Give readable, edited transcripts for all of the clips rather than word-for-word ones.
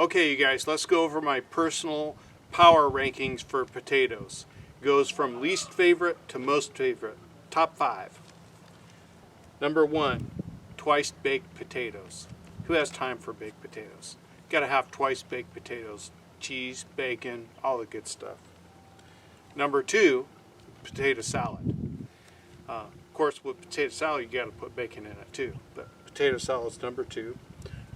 Okay, you guys, let's go over my personal power rankings for potatoes. It goes from least favorite to most favorite. Top 5. Number 1, twice baked potatoes. Who has time for baked potatoes? Gotta have twice baked potatoes. Cheese, bacon, all the good stuff. Number 2, potato salad. Of course, with potato salad, you gotta put bacon in it too, but potato salad's number 2.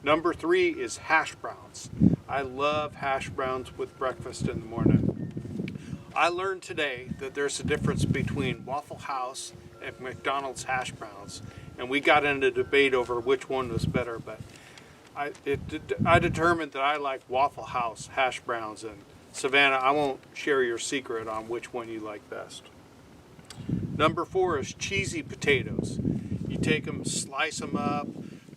Number 3 is hash browns. I love hash browns with breakfast in the morning. I learned today that there's a difference between Waffle House and McDonald's hash browns, and we got into a debate over which one was better, but I determined that I like Waffle House hash browns, and Savannah, I won't share your secret on which one you like best. Number 4 is cheesy potatoes. You take them, slice them up,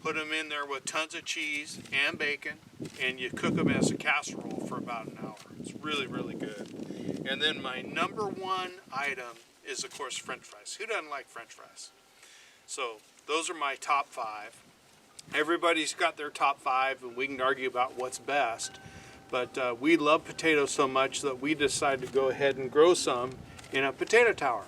put them in there with tons of cheese and bacon, and you cook them as a casserole for about an hour. It's really, really good. And then my number 1 item is, of course, French fries. Who doesn't like French fries? So those are my top 5. Everybody's got their top 5, and we can argue about what's best. But we love potatoes so much that we decided to go ahead and grow some in a potato tower.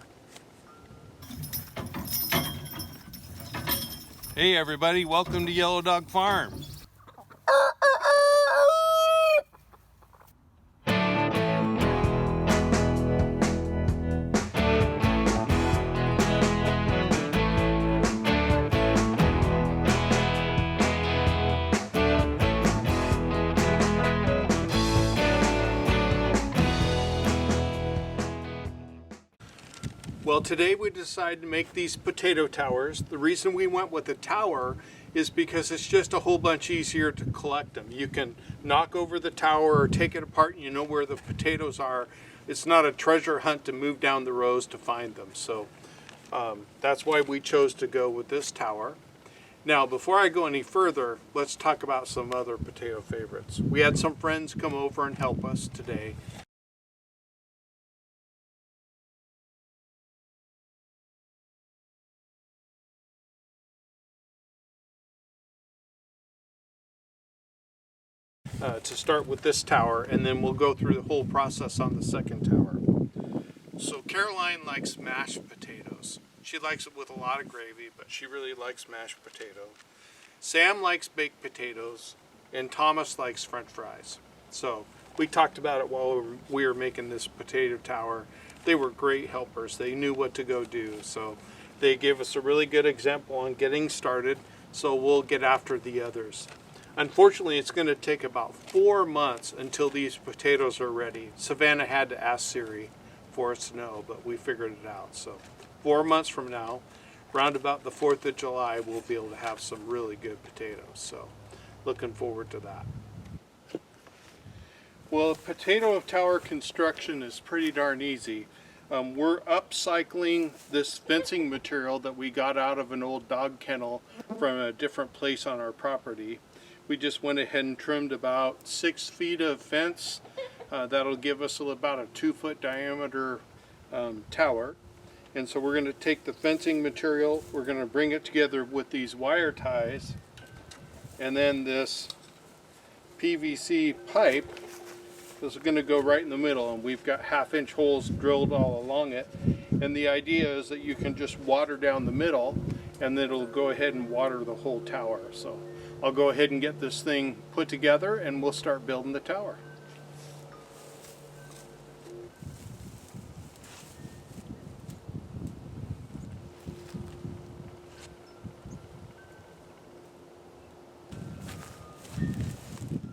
Hey everybody, welcome to Yellow Dog Farm. Well, today we decided to make these potato towers. The reason we went with a tower is because it's just a whole bunch easier to collect them. You can knock over the tower or take it apart and you know where the potatoes are. It's not a treasure hunt to move down the rows to find them. So that's why we chose to go with this tower. Now, before I go any further, let's talk about some other potato favorites. We had some friends come over and help us today. To start with this tower, and then we'll go through the whole process on the second tower. So Caroline likes mashed potatoes. She likes it with a lot of gravy, but she really likes mashed potato. Sam likes baked potatoes, and Thomas likes French fries. So we talked about it while we were making this potato tower. They were great helpers. They knew what to go do. So they gave us a really good example on getting started, so we'll get after the others. Unfortunately, it's going to take about 4 months until these potatoes are ready. Savannah had to ask Siri for us to know, but we figured it out. So 4 months from now, round about the 4th of July, we'll be able to have some really good potatoes. So looking forward to that. Well, potato tower construction is pretty darn easy. We're upcycling this fencing material that we got out of an old dog kennel from a different place on our property. We just went ahead and trimmed about 6 feet of fence. That'll give us about a 2-foot diameter tower. And so we're going to take the fencing material, we're going to bring it together with these wire ties, and then this PVC pipe is going to go right in the middle, and we've got 1/2-inch holes drilled all along it. And the idea is that you can just water down the middle, and then it'll go ahead and water the whole tower. So I'll go ahead and get this thing put together and we'll start building the tower.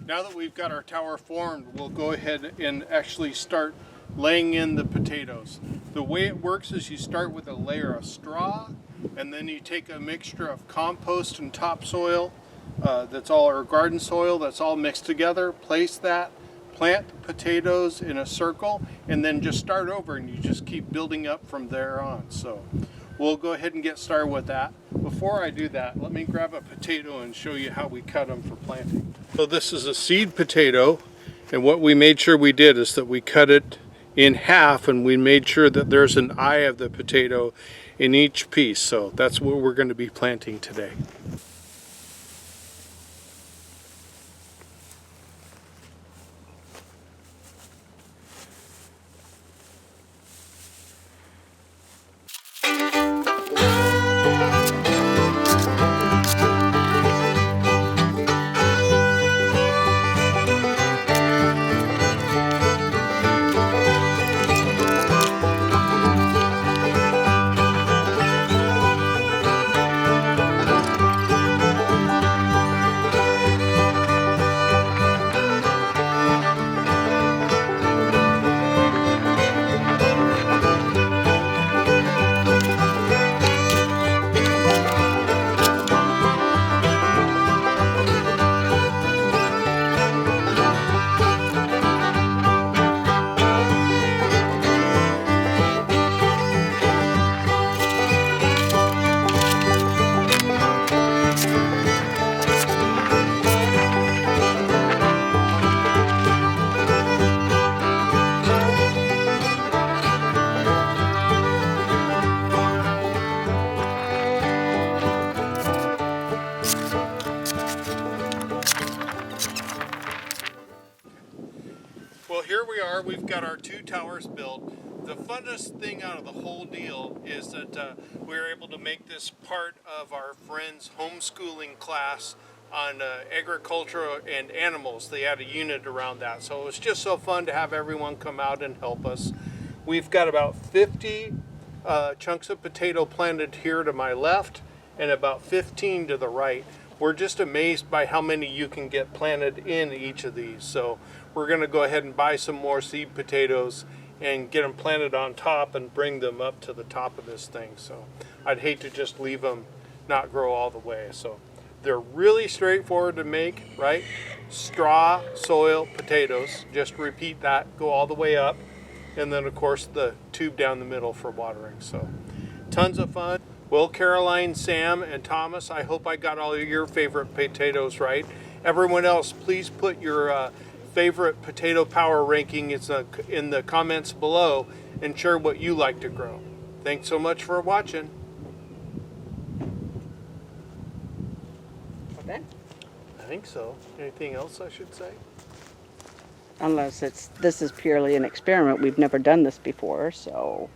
Now that we've got our tower formed, we'll go ahead and actually start laying in the potatoes. The way it works is you start with a layer of straw, and then you take a mixture of compost and topsoil, that's all our garden soil, that's all mixed together. Place that, plant the potatoes in a circle, and then just start over, and you just keep building up from there on. So we'll go ahead and get started with that. Before I do that, let me grab a potato and show you how we cut them for planting. So this is a seed potato, and what we made sure we did is that we cut it in half, and we made sure that there's an eye of the potato in each piece. So that's what we're going to be planting today. here we are. We've got our 2 towers built. The funnest thing out of the whole deal is that we were able to make this part of our friend's homeschooling class on agriculture and animals. They had a unit around that. So it was just so fun to have everyone come out and help us. We've got about 50 chunks of potato planted here to my left and about 15 to the right. We're just amazed by how many you can get planted in each of these. So we're going to go ahead and buy some more seed potatoes and get them planted on top and bring them up to the top of this thing. So I'd hate to just leave them not grow all the way. So they're really straightforward to make, right? Straw, soil, potatoes. Just repeat that, go all the way up. And then of course the tube down the middle for watering. So tons of fun. Will, Caroline, Sam, and Thomas, I hope I got all of your favorite potatoes right. Everyone else, please put your favorite potato power ranking in the comments below and share what you like to grow. Thanks so much for watching. Okay. I think so. Anything else I should say? Unless this is purely an experiment. We've never done this before, so